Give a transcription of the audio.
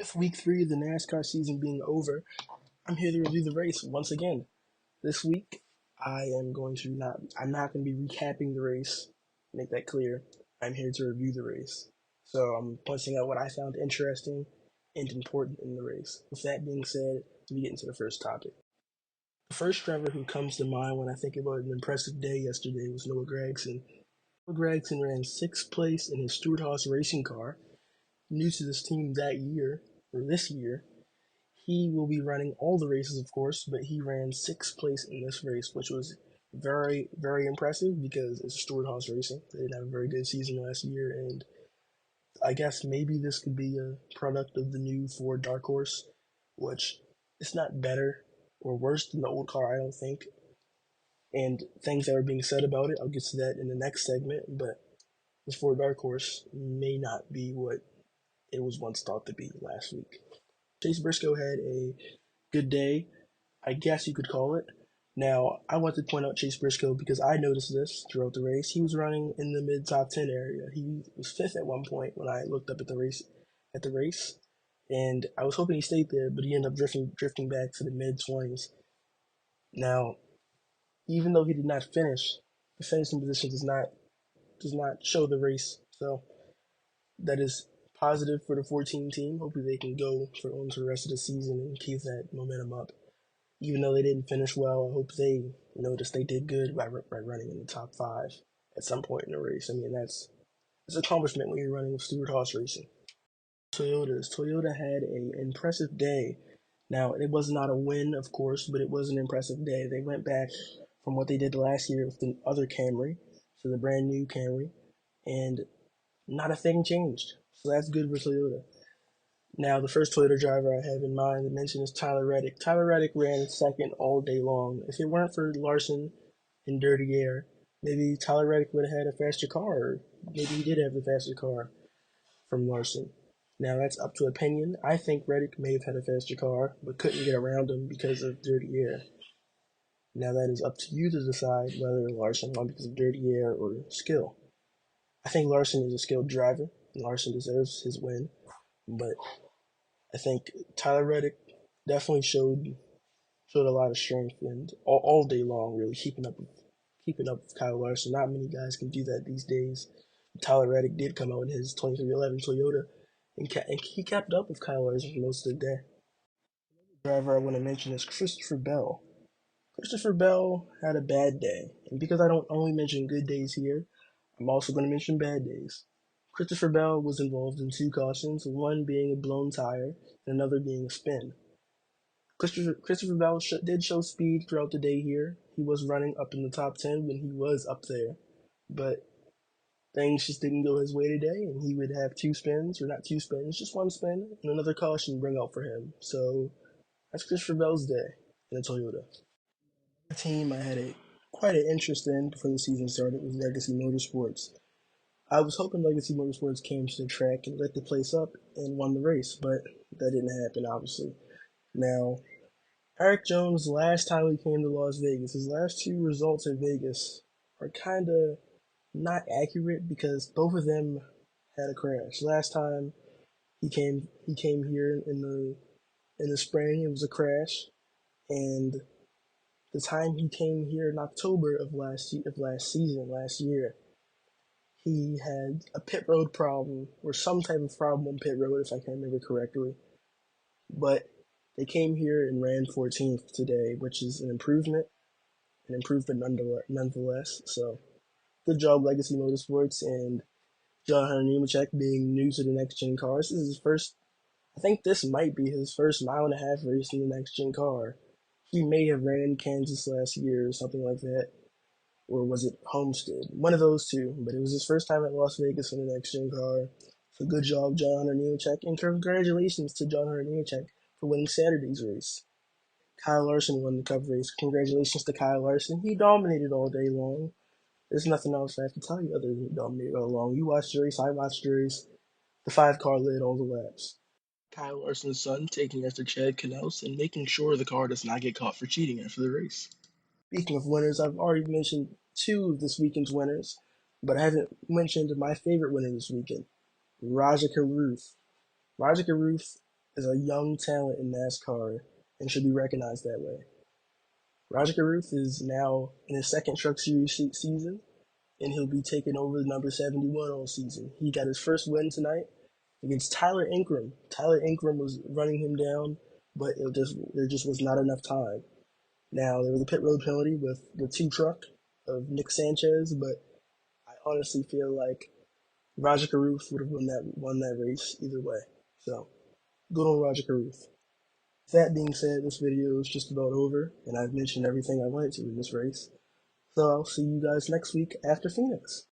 With week 3 of the NASCAR season being over, I'm here to review the race once again. This week, I'm not going to be recapping the race, make that clear. I'm here to review the race. So I'm pointing out what I found interesting and important in the race. With that being said, we get into the first topic. The first driver who comes to mind when I think about an impressive day yesterday was Noah Gragson. Noah Gragson ran 6th place in his Stewart-Haas racing car, new to this team this year. He will be running all the races, of course, but he ran 6th place in this race, which was very, very impressive because it's Stewart-Haas Racing. They didn't have a very good season last year, and I guess maybe this could be a product of the new Ford Dark Horse, which it's not better or worse than the old car, I don't think. And things that are being said about it, I'll get to that in the next segment, but this Ford Dark Horse may not be what it was once thought to be last week. Chase Briscoe had a good day, I guess you could call it. Now, I want to point out Chase Briscoe because I noticed this throughout the race. He was running in the mid top 10 area. He was 5th at one point when I looked up at the race, and I was hoping he stayed there, but he ended up drifting back to the mid 20s. Now, even though he did not finish, the finishing position does not show the race. So that is positive for the 14 team. Hopefully they can go for the rest of the season and keep that momentum up. Even though they didn't finish well, I hope they noticed they did good by running in the top 5 at some point in the race. I mean, that's an accomplishment when you're running with Stewart-Haas Racing. Toyota had an impressive day. Now, it was not a win, of course, but it was an impressive day. They went back from what they did last year with the other Camry to the brand new Camry, and not a thing changed. So that's good for Toyota. Now, the first Toyota driver I have in mind to mention is Tyler Reddick. Tyler Reddick ran second all day long. If it weren't for Larson and Dirty Air, maybe Tyler Reddick would have had a faster car, or maybe he did have the faster car from Larson. Now, that's up to opinion. I think Reddick may have had a faster car, but couldn't get around him because of Dirty Air. Now, that is up to you to decide whether Larson won because of Dirty Air or skill. I think Larson is a skilled driver, and Larson deserves his win, but I think Tyler Reddick definitely showed a lot of strength and all day long, really keeping up with Kyle Larson. Not many guys can do that these days. Tyler Reddick did come out in his 2311 Toyota, and he kept up with Kyle Larson for most of the day. The driver I want to mention is Christopher Bell. Christopher Bell had a bad day, and because I don't only mention good days here, I'm also going to mention bad days. Christopher Bell was involved in 2 cautions, one being a blown tire and another being a spin. Christopher Bell did show speed throughout the day here. He was running up in the top 10 when he was up there, but things just didn't go his way today, and he would have 2 spins, or not 2 spins, just 1 spin, and another caution bring out for him. So that's Christopher Bell's day in a Toyota. The team I had quite an interest in before the season started was Legacy Motorsports. I was hoping Legacy Motorsports came to the track and lit the place up and won the race, but that didn't happen, obviously. Now, Eric Jones, last time he came to Las Vegas, his last 2 results at Vegas are kind of not accurate because both of them had a crash. Last time he came here in the spring, it was a crash, and the time he came here in October of last year, he had a pit road problem or some type of problem on pit road, if I can remember correctly. But they came here and ran 14th today, which is an improvement nonetheless. So good job, Legacy Motorsports, and John Hunter Nemechek being new to the next gen cars. This is his first. I think this might be his first mile and a half race in the next gen car. He may have ran Kansas last year or something like that, or was it Homestead? One of those two. But it was his first time at Las Vegas in the next gen car. So good job, John Hunter Nemechek, and congratulations to John Hunter Nemechek for winning Saturday's race. Kyle Larson won the Cup race. Congratulations to Kyle Larson. He dominated all day long. There's nothing else I have to tell you other than he dominated all along. You watched the race, I watched the race. The 5 car led all the laps. Kyle Larson's son taking after Chad Knaus and making sure the car does not get caught for cheating after the race. Speaking of winners, I've already mentioned 2 of this weekend's winners, but I haven't mentioned my favorite winner this weekend, Raja Karuth. Raja Karuth is a young talent in NASCAR and should be recognized that way. Roger Caruth is now in his second Truck Series season, and he'll be taking over the number 71 all season. He got his first win tonight against Tyler Ingram. Tyler Ingram was running him down, but there just was not enough time. Now, there was a pit road penalty with the two truck of Nick Sanchez, but I honestly feel like Roger Caruth would have won that race either way. So, good on Roger Caruth. That being said, this video is just about over, and I've mentioned everything I wanted to in this race. So I'll see you guys next week after Phoenix.